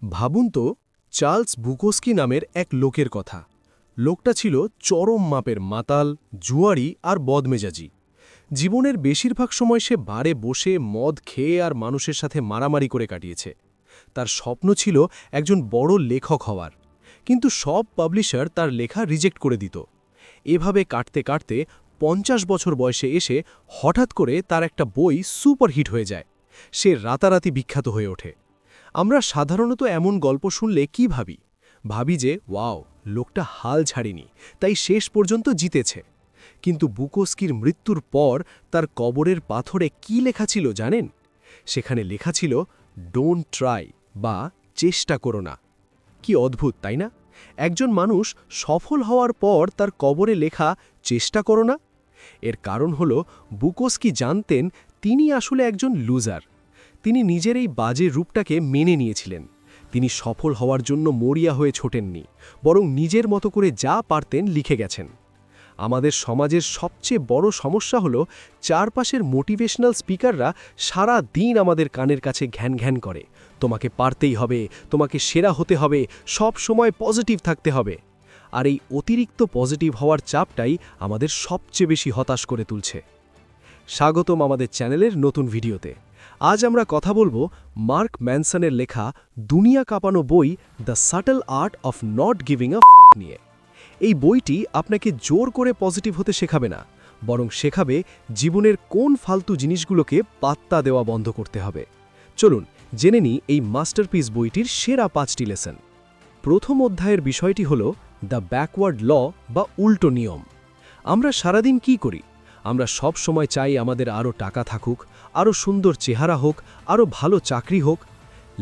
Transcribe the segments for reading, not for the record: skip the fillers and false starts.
ভাবুন তো, চার্লস বুকোস্কি নামের এক লোকের কথা। লোকটা ছিল চরম মাপের মাতাল, জুয়ারি আর বদমেজাজি। জীবনের বেশিরভাগ সময় সে বারে বসে মদ খেয়ে আর মানুষের সাথে মারামারি করে কাটিয়েছে। তার স্বপ্ন ছিল একজন বড় লেখক হওয়ার, কিন্তু সব পাবলিশার তার লেখা রিজেক্ট করে দিত। এভাবে কাটতে কাটতে ৫০ বছর বয়সে এসে হঠাৎ করে তার একটা বই সুপারহিট হয়ে যায়। সে রাতারাতি বিখ্যাত হয়ে ওঠে। আমরা সাধারণত এমন গল্প শুনলে কি ভাবি? ভাবি যে ওয়াও, লোকটা হাল ছাড়েনি, তাই শেষ পর্যন্ত জিতেছে। কিন্তু বুকোস্কির মৃত্যুর পর তার কবরের পাথরে কি লেখা ছিল জানেন? সেখানে লেখা ছিল ডোন্ট ট্রাই, বা চেষ্টা করো না। কি অদ্ভুত, তাই না? একজন মানুষ সফল হওয়ার পর তার কবরে লেখা চেষ্টা করো না। এর কারণ হল বুকোস্কি জানতেন তিনি আসলে একজন লুজার। তিনি নিজের এই বাজে রূপটাকে মেনে নিয়েছিলেন। তিনি সফল হওয়ার জন্য মরিয়া হয়ে ছোটেননি, বরং নিজের মতো করে যা পারতেন লিখে গেছেন। আমাদের সমাজের সবচেয়ে বড় সমস্যা হল চারপাশের মোটিভেশনাল স্পিকাররা সারা দিন আমাদের কানের কাছে ঘ্যান ঘ্যান করে, তোমাকে পারতেই হবে, তোমাকে সেরা হতে হবে, সব সময় পজিটিভ থাকতে হবে। আর এই অতিরিক্ত পজিটিভ হওয়ার চাপটাই আমাদের সবচেয়ে বেশি হতাশ করে তুলছে। স্বাগতম আমাদের চ্যানেলের নতুন ভিডিওতে। আজ আমরা কথা বলবো মার্ক ম্যানসনের লেখা দুনিয়া কাঁপানো বই the subtle art of not giving a ফাক নিয়ে। এই বইটি আপনাকে জোর করে পজিটিভ হতে শেখাবে না, বরং শেখাবে জীবনের কোন ফালতু জিনিসগুলোকে পাত্তা দেওয়া বন্ধ করতে হবে। চলুন জেনে নিই এই মাস্টারপিস বইটির সেরা ৫টি লেসন। প্রথম অধ্যায়ের বিষয়টি হল দ্য ব্যাকওয়ার্ড ল, বা উল্টো নিয়ম। আমরা সারাদিন কি করি? আমরা সব সময় চাই আমাদের আরও টাকা থাকুক, আরও সুন্দর চেহারা হোক, আরও ভালো চাকরি হোক।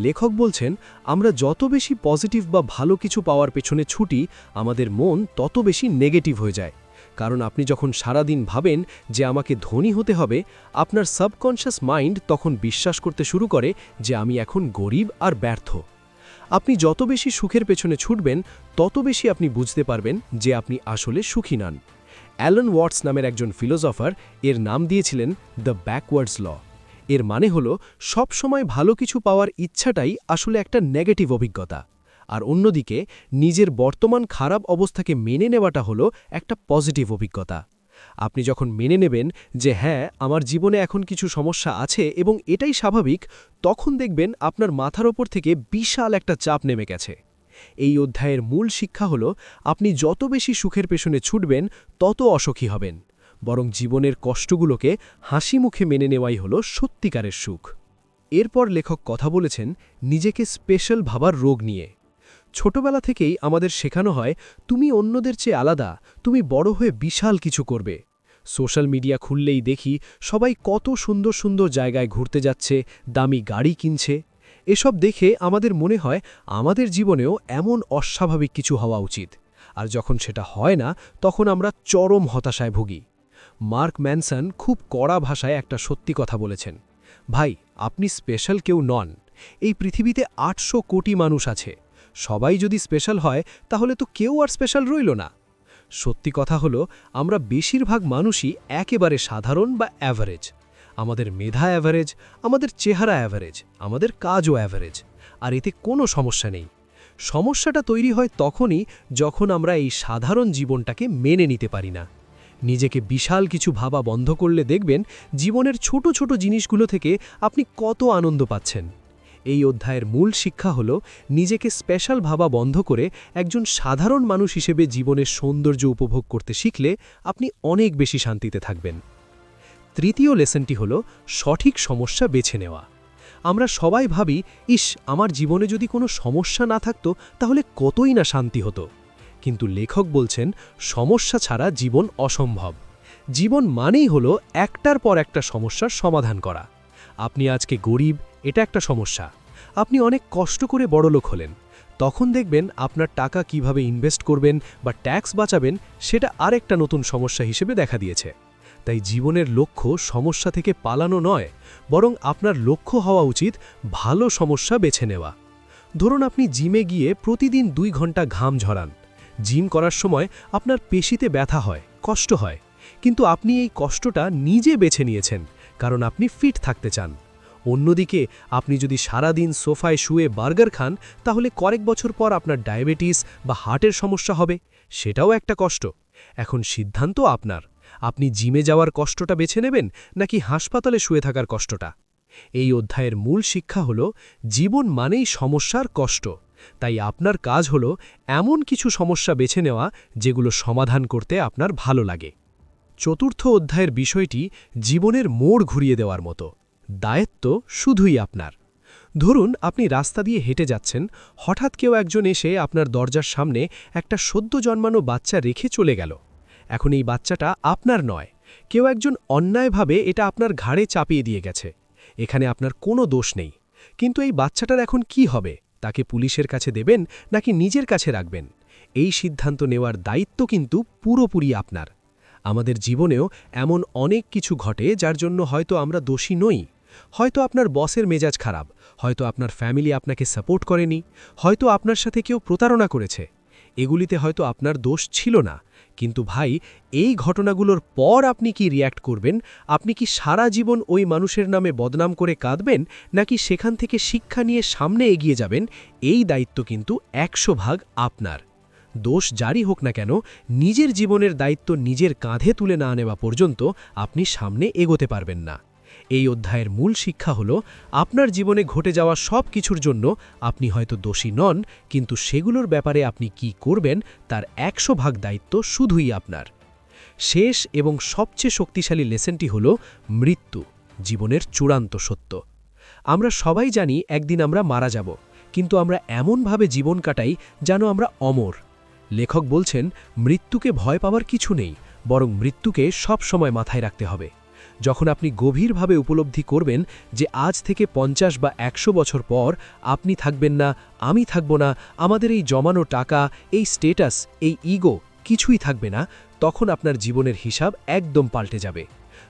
লেখক বলছেন আমরা যত বেশি পজিটিভ বা ভালো কিছু পাওয়ার পেছনে ছুটি, আমাদের মন তত বেশি নেগেটিভ হয়ে যায়। কারণ আপনি যখন সারাদিন ভাবেন যে আমাকে ধনী হতে হবে, আপনার সাবকনশিয়াস মাইন্ড তখন বিশ্বাস করতে শুরু করে যে আমি এখন গরিব আর ব্যর্থ। আপনি যত বেশি সুখের পেছনে ছুটবেন, তত বেশি আপনি বুঝতে পারবেন যে আপনি আসলে সুখী নন। অ্যালান ওয়াটস নামের একজন ফিলোসফার এর নাম দিয়েছিলেন দ্য ব্যাকওয়ার্ডস ল। এর মানে হল সব সময় ভালো কিছু পাওয়ার ইচ্ছাটাই আসলে একটা নেগেটিভ অভিজ্ঞতা, আর অন্যদিকে নিজের বর্তমান খারাপ অবস্থাকে মেনে নেওয়াটা হলো একটা পজিটিভ অভিজ্ঞতা। আপনি যখন মেনে নেবেন যে হ্যাঁ, আমার জীবনে এখন কিছু সমস্যা আছে এবং এটাই স্বাভাবিক, তখন দেখবেন আপনার মাথার ওপর থেকে বিশাল একটা চাপ নেমে গেছে। এই অধ্যায়ের মূল শিক্ষা হল আপনি যত বেশি সুখের পেছনে ছুটবেন, তত অসুখী হবেন, বরং জীবনের কষ্টগুলোকে হাসি মুখে মেনে নেওয়াই হল সত্যিকারের সুখ। এরপর লেখক কথা বলেছেন নিজেকে স্পেশাল ভাবার রোগ নিয়ে। ছোটবেলা থেকেই আমাদের শেখানো হয় তুমি অন্যদের চেয়ে আলাদা, তুমি বড় হয়ে বিশাল কিছু করবে। সোশ্যাল মিডিয়া খুললেই দেখি সবাই কত সুন্দর সুন্দর জায়গায় ঘুরতে যাচ্ছে, দামি গাড়ি কিনছে। এসব দেখে আমাদের মনে হয় আমাদের জীবনেও এমন অস্বাভাবিক কিছু হওয়া উচিত, আর যখন সেটা হয় না, তখন আমরা চরম হতাশায় ভুগি। মার্ক ম্যানসন খুব কড়া ভাষায় একটা সত্যি কথা বলেছেন, ভাই, আপনি স্পেশাল কেউ নন। এই পৃথিবীতে ৮০০ কোটি মানুষ আছে, সবাই যদি স্পেশাল হয় তাহলে তো কেউ আর স্পেশাল রইল না। সত্যি কথা হলো আমরা বেশিরভাগ মানুষই একেবারে সাধারণ বা অ্যাভারেজ। আমাদের মেধা অ্যাভারেজ, আমাদের চেহারা অ্যাভারেজ, আমাদের কাজও অ্যাভারেজ, আর এতে কোনো সমস্যা নেই। সমস্যাটা তৈরি হয় তখনই যখন আমরা এই সাধারণ জীবনটাকে মেনে নিতে পারি না। নিজেকে বিশাল কিছু ভাবা বন্ধ করলে দেখবেন জীবনের ছোট ছোট জিনিসগুলো থেকে আপনি কত আনন্দ পাচ্ছেন। এই অধ্যায়ের মূল শিক্ষা হল নিজেকে স্পেশাল ভাবা বন্ধ করে একজন সাধারণ মানুষ হিসেবে জীবনের সৌন্দর্য উপভোগ করতে শিখলে আপনি অনেক বেশি শান্তিতে থাকবেন। তৃতীয় লেসনটি হল সঠিক সমস্যা বেছে নেওয়া। আমরা সবাই ভাবি, ইস, আমার জীবনে যদি কোনো সমস্যা না থাকতো তাহলে কতই না শান্তি হতো। কিন্তু লেখক বলছেন সমস্যা ছাড়া জীবন অসম্ভব। জীবন মানেই হলো একটার পর একটা সমস্যার সমাধান করা। আপনি আজকে গরিব, এটা একটা সমস্যা। আপনি অনেক কষ্ট করে বড়লোক হলেন, তখন দেখবেন আপনার টাকা কিভাবে ইনভেস্ট করবেন বা ট্যাক্স বাঁচাবেন সেটা আরেকটা নতুন সমস্যা হিসেবে দেখা দিয়েছে। তাই জীবনের লক্ষ্য সমস্যা থেকে পালানো নয়, বরং আপনার লক্ষ্য হওয়া উচিত ভালো সমস্যা বেছে নেওয়া। ধরুন আপনি জিমে গিয়ে প্রতিদিন ২ ঘন্টা ঘাম ঝরান। জিম করার সময় আপনার পেশিতে ব্যথা হয়, কষ্ট হয়, কিন্তু আপনি এই কষ্টটা নিজে বেছে নিয়েছেন, কারণ আপনি ফিট থাকতে চান। অন্যদিকে আপনি যদি সারাদিন সোফায় শুয়ে বার্গার খান তাহলে কয়েক বছর পর আপনার ডায়াবেটিস বা হার্টের সমস্যা হবে, সেটাও একটা কষ্ট। এখন সিদ্ধান্ত আপনার, আপনি জিমে যাওয়ার কষ্টটা বেছে নেবেন নাকি হাসপাতালে শুয়ে থাকার কষ্টটা। এই অধ্যায়ের মূল শিক্ষা হল জীবন মানেই সমস্যার কষ্ট, তাই আপনার কাজ হল এমন কিছু সমস্যা বেছে নেওয়া যেগুলো সমাধান করতে আপনার ভালো লাগে। চতুর্থ অধ্যায়ের বিষয়টি জীবনের মোড় ঘুরিয়ে দেওয়ার মতো। দায়িত্ব শুধুই আপনার। ধরুন আপনি রাস্তা দিয়ে হেঁটে যাচ্ছেন, হঠাৎ কেউ একজন এসে আপনার দরজার সামনে একটা সদ্য জন্মানো বাচ্চা রেখে চলে গেল। এখন এই বাচ্চাটা আপনার নয়, কেউ একজন অন্যায়ভাবে এটা আপনার ঘাড়ে চাপিয়ে দিয়ে গেছে। এখানে আপনার কোনো দোষ নেই, কিন্তু এই বাচ্চাটার এখন কি হবে? তাকে পুলিশের কাছে দেবেন নাকি নিজের কাছে রাখবেন? এই সিদ্ধান্ত নেওয়ার দায়িত্ব কিন্তু পুরোপুরি আপনার। আমাদের জীবনেও এমন অনেক কিছু ঘটে যার জন্য হয়তো আমরা দোষী নই। হয়তো আপনার বসের মেজাজ খারাপ, হয়তো আপনার ফ্যামিলি আপনাকে সাপোর্ট করেনি, হয়তো আপনার সাথে কেউ প্রতারণা করেছে। এগুলিতে হয়তো আপনার দোষ ছিল না, কিন্তু ভাই, এই ঘটনাগুলোর পর আপনি কি রিয়্যাক্ট করবেন? আপনি কি সারা জীবন ওই মানুষের নামে বদনাম করে কাঁদবেন, নাকি সেখান থেকে শিক্ষা নিয়ে সামনে এগিয়ে যাবেন? এই দায়িত্ব কিন্তু 100% আপনার। দোষ জারি হোক না কেন, নিজের জীবনের দায়িত্ব নিজের কাঁধে তুলে না নেওয়া পর্যন্ত আপনি সামনে এগোতে পারবেন না। এই অধ্যায়ের মূল শিক্ষা হল, আপনার জীবনে ঘটে যাওয়া সব কিছুর জন্য আপনি হয়তো দোষী নন, কিন্তু সেগুলোর ব্যাপারে আপনি কি করবেন তার 100% দায়িত্ব শুধুই আপনার। শেষ এবং সবচেয়ে শক্তিশালী লেসনটি হল মৃত্যু, জীবনের চূড়ান্ত সত্য। আমরা সবাই জানি একদিন আমরা মারা যাব, কিন্তু আমরা এমনভাবে জীবন কাটাই যেন আমরা অমর। লেখক বলছেন, মৃত্যুকে ভয় পাওয়ার কিছু নেই, বরং মৃত্যুকে সব সময় মাথায় রাখতে হবে। যখন আপনি গভীরভাবে উপলব্ধি করবেন যে আজ থেকে 50 বা 100 বছর পর আপনি থাকবেন না, আমি থাকব না, আমাদের এই জমানো টাকা, এই স্টেটাস, এই ইগো কিছুই থাকবে না, তখন আপনার জীবনের হিসাব একদম পাল্টে যাবে।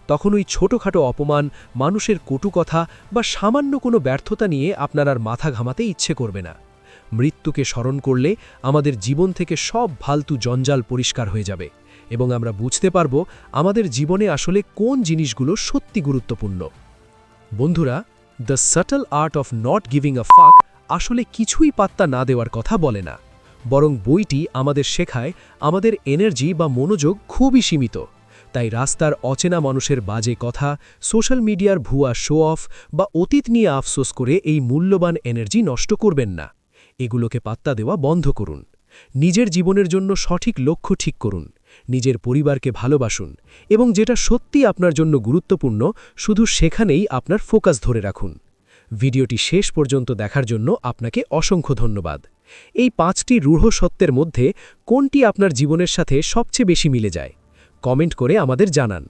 তখন ওই ছোটখাটো অপমান, মানুষের কটু কথা বা সামান্য কোনো ব্যর্থতা নিয়ে আপনার আর মাথা ঘামাতে ইচ্ছে করবে না। মৃত্যুকে স্মরণ করলে আমাদের জীবন থেকে সব ফালতু জঞ্জাল পরিষ্কার হয়ে যাবে এবং আমরা বুঝতে পারব আমাদের জীবনে আসলে কোন জিনিসগুলো সত্যি গুরুত্বপূর্ণ। বন্ধুরা, the subtle art of not giving a ফাক আসলে কিছুই পাত্তা না দেওয়ার কথা বলে না, বরং বইটি আমাদের শেখায় আমাদের এনার্জি বা মনোযোগ খুবই সীমিত। তাই রাস্তার অচেনা মানুষের বাজে কথা, সোশ্যাল মিডিয়ার ভুয়া শো অফ বা অতীত নিয়ে আফসোস করে এই মূল্যবান এনার্জি নষ্ট করবেন না। এগুলোকে পাত্তা দেওয়া বন্ধ করুন। নিজের জীবনের জন্য সঠিক লক্ষ্য ঠিক করুন, নিজের পরিবারকে ভালোবাসুন এবং যেটা সত্যি আপনার জন্য গুরুত্বপূর্ণ শুধু সেখানেই আপনার ফোকাস ধরে রাখুন। ভিডিওটি শেষ পর্যন্ত দেখার জন্য আপনাকে অসংখ্য ধন্যবাদ। এই 5টি রূঢ় সত্যের মধ্যে কোনটি আপনার জীবনের সাথে সবচেয়ে বেশি মিলে যায়? কমেন্ট করে আমাদের জানান।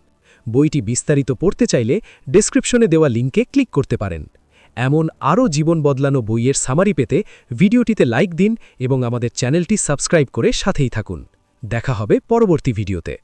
বইটি বিস্তারিত পড়তে চাইলে ডেসক্রিপশনে দেওয়া লিঙ্কে ক্লিক করতে পারেন। এমন আরও জীবন বদলানো বইয়ের সামারি পেতে ভিডিওটিতে লাইক দিন এবং আমাদের চ্যানেলটি সাবস্ক্রাইব করে সাথেই থাকুন। দেখা হবে পরবর্তী ভিডিওতে।